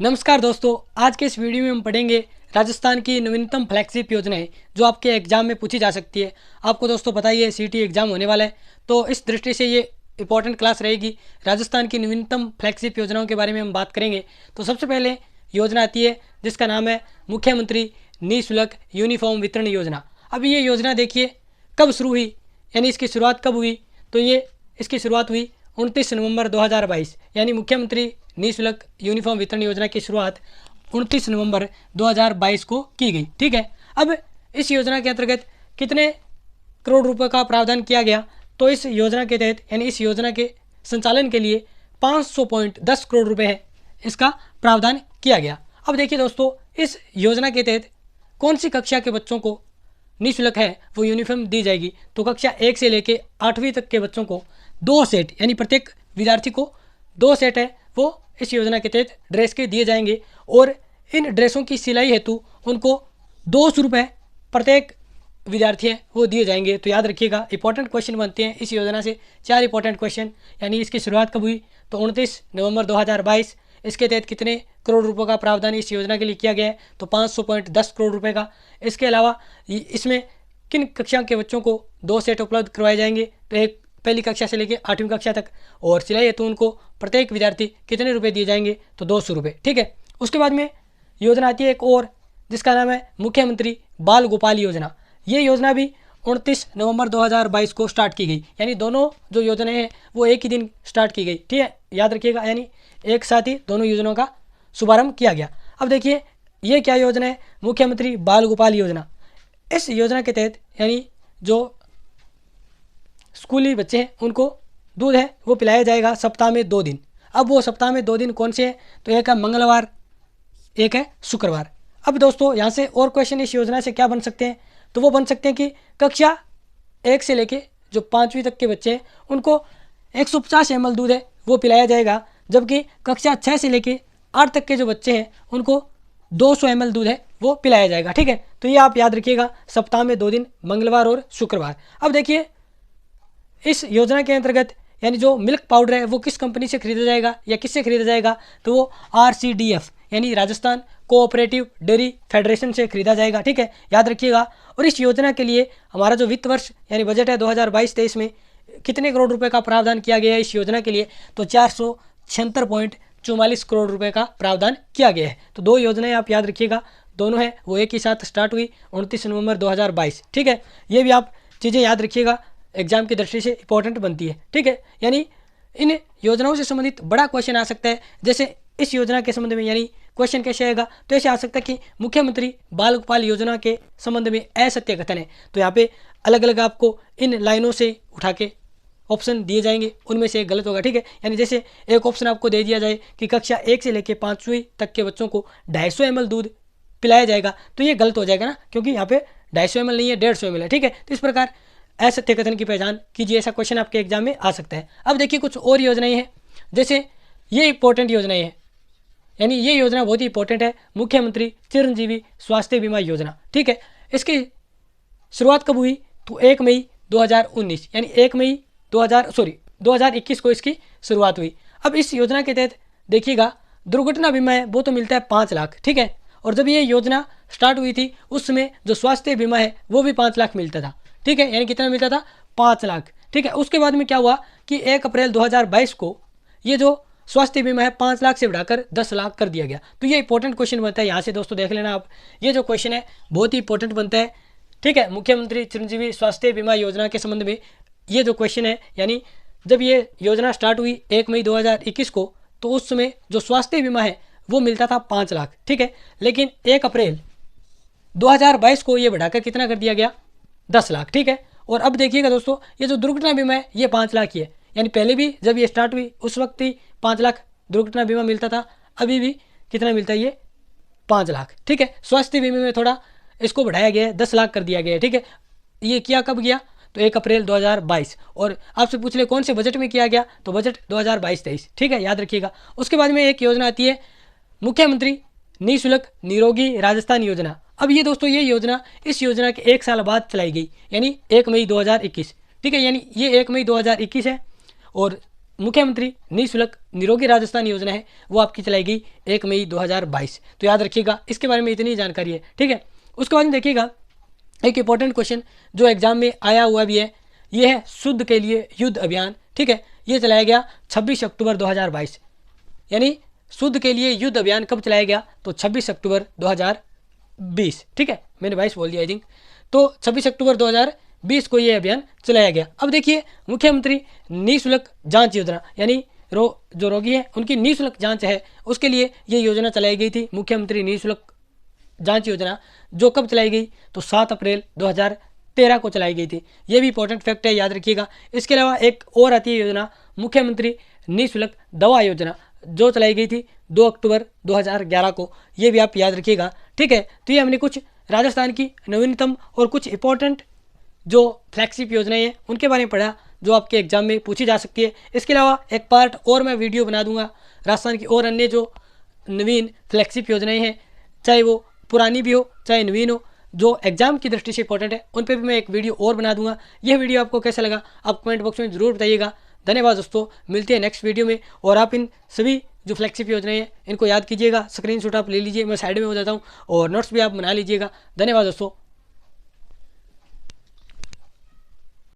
नमस्कार दोस्तों, आज के इस वीडियो में हम पढ़ेंगे राजस्थान की नवीनतम फ्लैगशिप योजनाएं जो आपके एग्जाम में पूछी जा सकती है। आपको दोस्तों पता ही है सीटी एग्जाम होने वाला है, तो इस दृष्टि से ये इंपॉर्टेंट क्लास रहेगी। राजस्थान की नवीनतम फ्लैगशिप योजनाओं के बारे में हम बात करेंगे। तो सबसे पहले योजना आती है जिसका नाम है मुख्यमंत्री निःशुल्क यूनिफॉर्म वितरण योजना। अब ये योजना देखिए कब शुरू हुई, यानी इसकी शुरुआत कब हुई, तो ये इसकी शुरुआत हुई 29 नवंबर 2022, यानी मुख्यमंत्री निःशुल्क यूनिफॉर्म वितरण योजना की शुरुआत 29 नवंबर 2022 को की गई। ठीक है, अब इस योजना के अंतर्गत कितने करोड़ रुपए का प्रावधान किया गया, तो इस योजना के तहत यानी इस योजना के संचालन के लिए 500.10 करोड़ रुपए है इसका प्रावधान किया गया। अब देखिए दोस्तों, इस योजना के तहत कौन सी कक्षा के बच्चों को निःशुल्क है वो यूनिफॉर्म दी जाएगी, तो कक्षा 1 से लेकर 8वीं तक के बच्चों को 2 सेट, यानी प्रत्येक विद्यार्थी को 2 सेट है वो इस योजना के तहत ड्रेस के दिए जाएंगे। और इन ड्रेसों की सिलाई हेतु उनको 200 रुपये प्रत्येक विद्यार्थी है वो दिए जाएंगे। तो याद रखिएगा, इंपॉर्टेंट क्वेश्चन बनते हैं इस योजना से 4 इंपॉर्टेंट क्वेश्चन। यानी इसकी शुरुआत कब हुई, तो 29 नवंबर 2022। इसके तहत कितने करोड़ रुपए का प्रावधान इस योजना के लिए किया गया है, तो 500.10 करोड़ रुपए का। इसके अलावा इसमें किन कक्षा के बच्चों को 2 सेट उपलब्ध करवाए जाएंगे, तो एक पहली कक्षा से लेकर 8वीं कक्षा तक, और सिलाई हेतु उनको प्रत्येक विद्यार्थी कितने रुपए दिए जाएंगे, तो 200 रुपये। ठीक है, उसके बाद में योजना आती है एक और जिसका नाम है मुख्यमंत्री बाल गोपाल योजना। ये योजना भी 29 नवंबर 2022 को स्टार्ट की गई, यानी दोनों जो योजनाएं हैं वो एक ही दिन स्टार्ट की गई। ठीक है, याद रखिएगा, यानी एक साथ ही दोनों योजनाओं का शुभारंभ किया गया। अब देखिए ये क्या योजना है, मुख्यमंत्री बाल गोपाल योजना। इस योजना के तहत यानी जो स्कूली बच्चे हैं उनको दूध है वो पिलाया जाएगा सप्ताह में 2 दिन। अब वो सप्ताह में 2 दिन कौन से हैं, तो एक है मंगलवार, एक है शुक्रवार। अब दोस्तों यहाँ से और क्वेश्चन इस योजना से क्या बन सकते हैं, तो वो बन सकते हैं कि कक्षा 1 से लेके जो 5वीं तक के बच्चे हैं उनको 150 ml दूध है वो पिलाया जाएगा, जबकि कक्षा 6 से लेके 8 तक के जो बच्चे हैं उनको 200 ml दूध है वो पिलाया जाएगा। ठीक है, तो ये आप याद रखिएगा, सप्ताह में 2 दिन मंगलवार और शुक्रवार। अब देखिए इस योजना के अंतर्गत यानी जो मिल्क पाउडर है वो किस कंपनी से खरीदा जाएगा या किससे खरीदा जाएगा, तो वो RCDF यानी राजस्थान कोऑपरेटिव डेयरी फेडरेशन से खरीदा जाएगा। ठीक है, याद रखिएगा। और इस योजना के लिए हमारा जो वित्त वर्ष यानी बजट है 2022-23 में कितने करोड़ रुपए का प्रावधान किया गया है इस योजना के लिए, तो 476.44 करोड़ रुपए का प्रावधान किया गया है। तो 2 योजनाएं आप याद रखिएगा, दोनों हैं वो एक ही साथ स्टार्ट हुई 29 नवंबर 2022। ठीक है, ये भी आप चीज़ें याद रखिएगा, एग्जाम की दृष्टि से इंपॉर्टेंट बनती है। ठीक है, यानी इन योजनाओं से संबंधित बड़ा क्वेश्चन आ सकता है। जैसे इस योजना के संबंध में यानी क्वेश्चन कैसे आएगा, तो ऐसे आ सकता है कि मुख्यमंत्री बाल गोपाल योजना के संबंध में असत्य कथन है, तो यहाँ पे अलग अलग आपको इन लाइनों से उठा के ऑप्शन दिए जाएंगे, उनमें से एक गलत होगा। ठीक है, यानी जैसे एक ऑप्शन आपको दे दिया जाए कि कक्षा 1 से लेकर 5वीं तक के बच्चों को 250 ml दूध पिलाया जाएगा, तो ये गलत हो जाएगा ना, क्योंकि यहाँ पे 250 ml नहीं है 150 ml है। ठीक है, तो इस प्रकार असत्य कथन की पहचान कीजिए, ऐसा क्वेश्चन आपके एग्जाम में आ सकता है। अब देखिए कुछ और योजनाएं हैं, जैसे ये इंपॉर्टेंट योजनाएं हैं, यानी ये योजना बहुत ही इंपॉर्टेंट है, मुख्यमंत्री चिरंजीवी स्वास्थ्य बीमा योजना। ठीक है, इसकी शुरुआत कब हुई, तो 1 मई 2019, यानी 1 मई 2021 को इसकी शुरुआत हुई। अब इस योजना के तहत देखिएगा दुर्घटना बीमा है वो तो मिलता है 5 लाख। ठीक है, और जब ये योजना स्टार्ट हुई थी उस समय जो स्वास्थ्य बीमा है वो भी 5 लाख मिलता था। ठीक है, यानी कितना मिलता था, 5 लाख। ठीक है, उसके बाद में क्या हुआ कि 1 अप्रैल 2022 को ये जो स्वास्थ्य बीमा है 5 लाख से बढ़ाकर 10 लाख कर दिया गया। तो ये इंपॉर्टेंट क्वेश्चन बनता है, यहाँ से दोस्तों देख लेना आप, ये जो क्वेश्चन है बहुत ही इंपॉर्टेंट बनता है। ठीक है, मुख्यमंत्री चिरंजीवी स्वास्थ्य बीमा योजना के संबंध में ये जो क्वेश्चन है, यानी जब ये योजना स्टार्ट हुई 1 मई 2021 को, तो उस समय जो स्वास्थ्य बीमा है वो मिलता था 5 लाख। ठीक है, लेकिन 1 अप्रैल 2022 को ये बढ़ाकर कितना कर दिया गया, 10 लाख। ठीक है, और अब देखिएगा दोस्तों ये जो दुर्घटना बीमा है ये 5 लाख ही है, यानी पहले भी जब ये स्टार्ट हुई उस वक्त ही 5 लाख दुर्घटना बीमा मिलता था, अभी भी कितना मिलता है, ये 5 लाख। ठीक है, स्वास्थ्य बीमे में थोड़ा इसको बढ़ाया गया है, 10 लाख कर दिया गया है। ठीक है, ये किया कब गया, तो 1 अप्रैल 2022। और आपसे पूछ ले कौन से बजट में किया गया, तो बजट 2022-23। ठीक है, याद रखिएगा। उसके बाद में एक योजना आती है मुख्यमंत्री निःशुल्क निरोगी राजस्थान योजना। अब ये दोस्तों ये योजना इस योजना के 1 साल बाद चलाई गई, यानी 1 मई 2021। ठीक है, यानी ये 1 मई 2021 है, और मुख्यमंत्री निःशुल्क निरोगी राजस्थान योजना है, वो आपकी चलाई गई 1 मई 2022। तो याद रखिएगा, इसके बारे में इतनी जानकारी है, ठीक है। उसके बाद में देखिएगा एक इंपॉर्टेंट क्वेश्चन जो एग्जाम में आया हुआ भी है, ये है शुद्ध के लिए युद्ध अभियान, ठीक है। ये चलाया गया 26 अक्टूबर 2022, यानी शुद्ध के लिए युद्ध अभियान कब चलाया गया, तो 26 अक्टूबर 2020, ठीक है। मैंने 22 बोल दिया आई थिंक, तो 26 अक्टूबर 2020 को ये अभियान चलाया गया। अब देखिए मुख्यमंत्री निःशुल्क जांच योजना, यानी जो रोगी हैं उनकी निःशुल्क जांच है, उसके लिए ये योजना चलाई गई थी, मुख्यमंत्री निःशुल्क जांच योजना, जो कब चलाई गई, तो 7 अप्रैल 2013 को चलाई गई थी। ये भी इंपॉर्टेंट फैक्ट है, याद रखिएगा। इसके अलावा एक और आती है योजना, मुख्यमंत्री निःशुल्क दवा योजना, जो चलाई गई थी 2 अक्टूबर 2011 को, ये भी आप याद रखिएगा, ठीक है। तो ये हमने कुछ राजस्थान की नवीनतम और कुछ इंपॉर्टेंट जो फ्लैगशिप योजनाएं हैं उनके बारे में पढ़ा, जो आपके एग्जाम में पूछी जा सकती है। इसके अलावा एक पार्ट और मैं वीडियो बना दूंगा राजस्थान की और अन्य जो नवीन फ्लैगशिप योजनाएं हैं, चाहे वो पुरानी भी हो चाहे नवीन हो, जो एग्जाम की दृष्टि से इंपॉर्टेंट है, उन पर भी मैं एक वीडियो और बना दूंगा। यह वीडियो आपको कैसा लगा आप कमेंट बॉक्स में ज़रूर बताइएगा। धन्यवाद दोस्तों, मिलते हैं नेक्स्ट वीडियो में। और आप इन सभी जो फ्लैगशिप योजनाएं हैं इनको याद कीजिएगा, स्क्रीनशॉट आप ले लीजिए, मैं साइड में हो जाता हूँ, और नोट्स भी आप बना लीजिएगा। धन्यवाद दोस्तों।